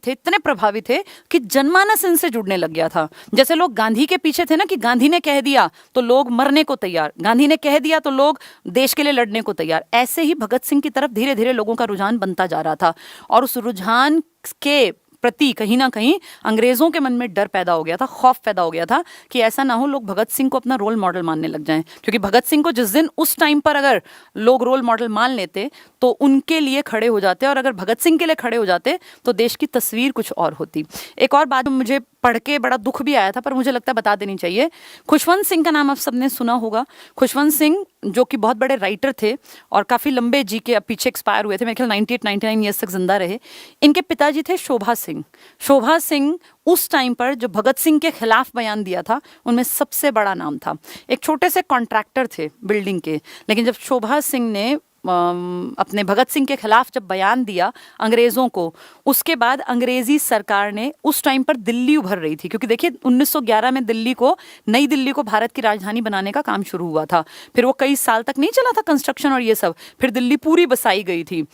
थे कि जनमानस इनसे जुड़ने लग गया था। जैसे लोग गांधी के पीछे थे ना, कि गांधी ने कह दिया तो लोग मरने को तैयार, गांधी ने कह दिया तो लोग देश के लिए लड़ने को तैयार, ऐसे ही भगत सिंह की तरफ धीरे धीरे लोगों का रुझान बनता जा रहा था। और उस रुझान के प्रति कहीं ना कहीं अंग्रेजों के मन में डर पैदा हो गया था, खौफ पैदा हो गया था कि ऐसा ना हो लोग भगत सिंह को अपना रोल मॉडल मानने लग जाएं। क्योंकि भगत सिंह को जिस दिन उस टाइम पर अगर लोग रोल मॉडल मान लेते तो उनके लिए खड़े हो जाते, और अगर भगत सिंह के लिए खड़े हो जाते तो देश की तस्वीर कुछ और होती। एक और बात मुझे पढ़ के बड़ा दुख भी आया था, पर मुझे लगता है बता देनी चाहिए। खुशवंत सिंह का नाम आप सबने सुना होगा। खुशवंत सिंह जो कि बहुत बड़े राइटर थे और काफ़ी लंबे जी के पीछे एक्सपायर हुए थे, मेरे ख्याल 98-99 ईयर्स तक जिंदा रहे। इनके पिताजी थे शोभा सिंह। शोभा सिंह उस टाइम पर जो भगत सिंह के खिलाफ बयान दिया था, उनमें सबसे बड़ा नाम था। एक छोटे से कॉन्ट्रैक्टर थे बिल्डिंग के, लेकिन जब शोभा सिंह ने अपने भगत सिंह के खिलाफ जब बयान दिया अंग्रेज़ों को, उसके बाद अंग्रेज़ी सरकार ने, उस टाइम पर दिल्ली उभर रही थी, क्योंकि देखिए 1911 में नई दिल्ली को भारत की राजधानी बनाने का काम शुरू हुआ था। फिर वो कई साल तक नहीं चला था कंस्ट्रक्शन और ये सब, फिर दिल्ली पूरी बसाई गई थी।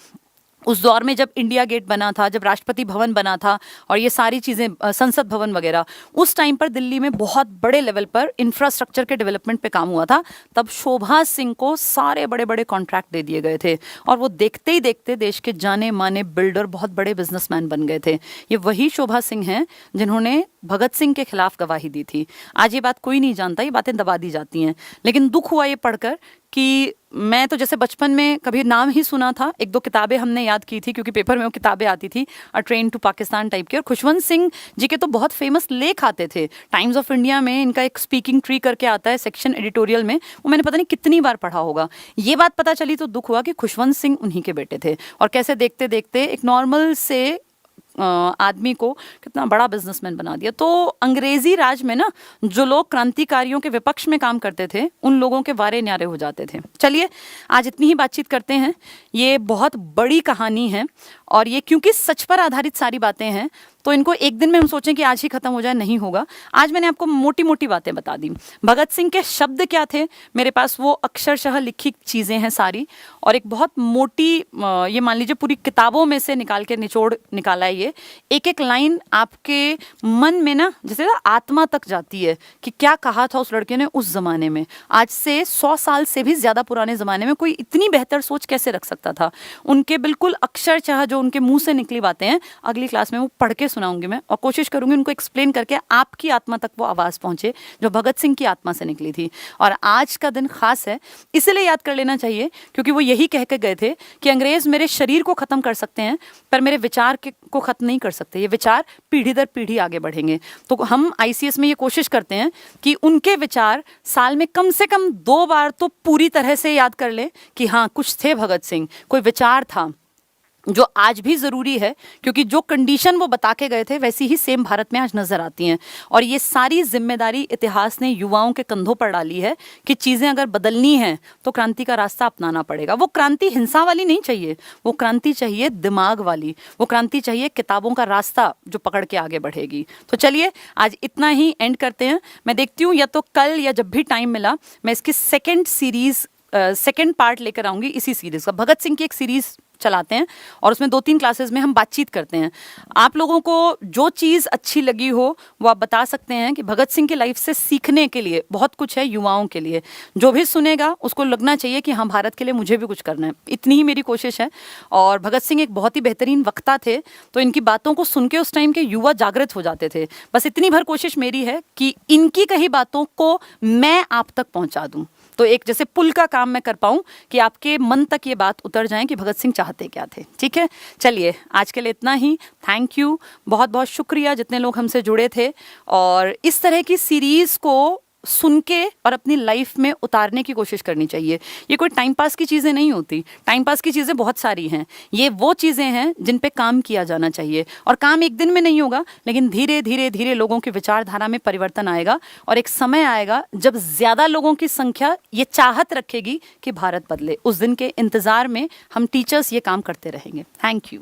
उस दौर में जब इंडिया गेट बना था, जब राष्ट्रपति भवन बना था और ये सारी चीज़ें, संसद भवन वगैरह, उस टाइम पर दिल्ली में बहुत बड़े लेवल पर इंफ्रास्ट्रक्चर के डेवलपमेंट पे काम हुआ था। तब शोभा सिंह को सारे बड़े बड़े कॉन्ट्रैक्ट दे दिए गए थे और वो देखते ही देखते देश के जाने माने बिल्डर, बहुत बड़े बिजनेसमैन बन गए थे। ये वही शोभा सिंह हैं जिन्होंने भगत सिंह के खिलाफ गवाही दी थी। आज ये बात कोई नहीं जानता, ये बातें दबा दी जाती हैं। लेकिन दुख हुआ ये पढ़कर कि मैं तो जैसे बचपन में कभी नाम ही सुना था, 1-2 किताबें हमने याद की थी क्योंकि पेपर में वो किताबें आती थी, a train to Pakistan type की। और खुशवंत सिंह जी के तो बहुत फेमस लेख आते थे। टाइम्स ऑफ इंडिया में इनका एक स्पीकिंग ट्री करके आता है सेक्शन एडिटोरियल में, वो मैंने पता नहीं कितनी बार पढ़ा होगा। ये बात पता चली तो दुख हुआ कि खुशवंत सिंह उन्हीं के बेटे थे और कैसे देखते देखते एक नॉर्मल से आदमी को कितना बड़ा बिजनेसमैन बना दिया। तो अंग्रेजी राज में ना जो लोग क्रांतिकारियों के विपक्ष में काम करते थे, उन लोगों के वारे न्यारे हो जाते थे। चलिए आज इतनी ही बातचीत करते हैं। ये बहुत बड़ी कहानी है और ये क्योंकि सच पर आधारित सारी बातें हैं, तो इनको एक दिन में हम सोचें कि आज ही खत्म हो जाए, नहीं होगा। आज मैंने आपको मोटी मोटी बातें बता दी। भगत सिंह के शब्द क्या थे, मेरे पास वो अक्षरशः लिखी चीज़ें हैं सारी, और एक बहुत मोटी, ये मान लीजिए पूरी किताबों में से निकाल के निचोड़ निकाला है। ये एक एक लाइन आपके मन में ना जैसे ना आत्मा तक जाती है कि क्या कहा था उस लड़के ने उस जमाने में। आज से 100 साल से भी ज़्यादा पुराने ज़माने में कोई इतनी बेहतर सोच कैसे रख सकता था। उनके बिल्कुल अक्षरशः जो उनके मुंह से निकली बातें हैं, अगली क्लास में वो पढ़ के सुनाऊंगी मैं, और कोशिश करूंगी उनको एक्सप्लेन करके आपकी आत्मा तक वो आवाज़ पहुंचे जो भगत सिंह की आत्मा से निकली थी। और आज का दिन खास है, इसलिए याद कर लेना चाहिए क्योंकि वो यही कह के गए थे कि अंग्रेज मेरे शरीर को ख़त्म कर सकते हैं पर मेरे विचार को ख़त्म नहीं कर सकते। ये विचार पीढ़ी दर पीढ़ी आगे बढ़ेंगे। तो हम ICS में ये कोशिश करते हैं कि उनके विचार साल में कम से कम 2 बार तो पूरी तरह से याद कर लें कि हाँ कुछ थे भगत सिंह, कोई विचार था, जो आज भी ज़रूरी है, क्योंकि जो कंडीशन वो बता के गए थे वैसी ही सेम भारत में आज नज़र आती हैं। और ये सारी जिम्मेदारी इतिहास ने युवाओं के कंधों पर डाली है कि चीज़ें अगर बदलनी हैं तो क्रांति का रास्ता अपनाना पड़ेगा। वो क्रांति हिंसा वाली नहीं चाहिए, वो क्रांति चाहिए दिमाग वाली, वो क्रांति चाहिए किताबों का रास्ता जो पकड़ के आगे बढ़ेगी। तो चलिए आज इतना ही एंड करते हैं। मैं देखती हूँ या तो कल या जब भी टाइम मिला मैं इसकी सेकेंड पार्ट लेकर आऊँगी इसी सीरीज़ का। भगत सिंह की एक सीरीज़ चलाते हैं और उसमें 2-3 क्लासेस में हम बातचीत करते हैं। आप लोगों को जो चीज़ अच्छी लगी हो वो आप बता सकते हैं कि भगत सिंह की लाइफ से सीखने के लिए बहुत कुछ है युवाओं के लिए। जो भी सुनेगा उसको लगना चाहिए कि हाँ, भारत के लिए मुझे भी कुछ करना है। इतनी ही मेरी कोशिश है। और भगत सिंह एक बहुत ही बेहतरीन वक्ता थे, तो इनकी बातों को सुन के उस टाइम के युवा जागृत हो जाते थे। बस इतनी भर कोशिश मेरी है कि इनकी कही बातों को मैं आप तक पहुंचा दूं, तो एक जैसे पुल का काम मैं कर पाऊं कि आपके मन तक ये बात उतर जाए कि भगत सिंह चाहते क्या थे। ठीक है, चलिए आज के लिए इतना ही। थैंक यू, बहुत बहुत शुक्रिया जितने लोग हमसे जुड़े थे। और इस तरह की सीरीज़ को सुन के और अपनी लाइफ में उतारने की कोशिश करनी चाहिए। ये कोई टाइम पास की चीज़ें नहीं होती, टाइम पास की चीज़ें बहुत सारी हैं। ये वो चीज़ें हैं जिन पे काम किया जाना चाहिए, और काम एक दिन में नहीं होगा, लेकिन धीरे धीरे धीरे लोगों की विचारधारा में परिवर्तन आएगा और एक समय आएगा जब ज़्यादा लोगों की संख्या ये चाहत रखेगी कि भारत बदले। उस दिन के इंतज़ार में हम टीचर्स ये काम करते रहेंगे। Thank you.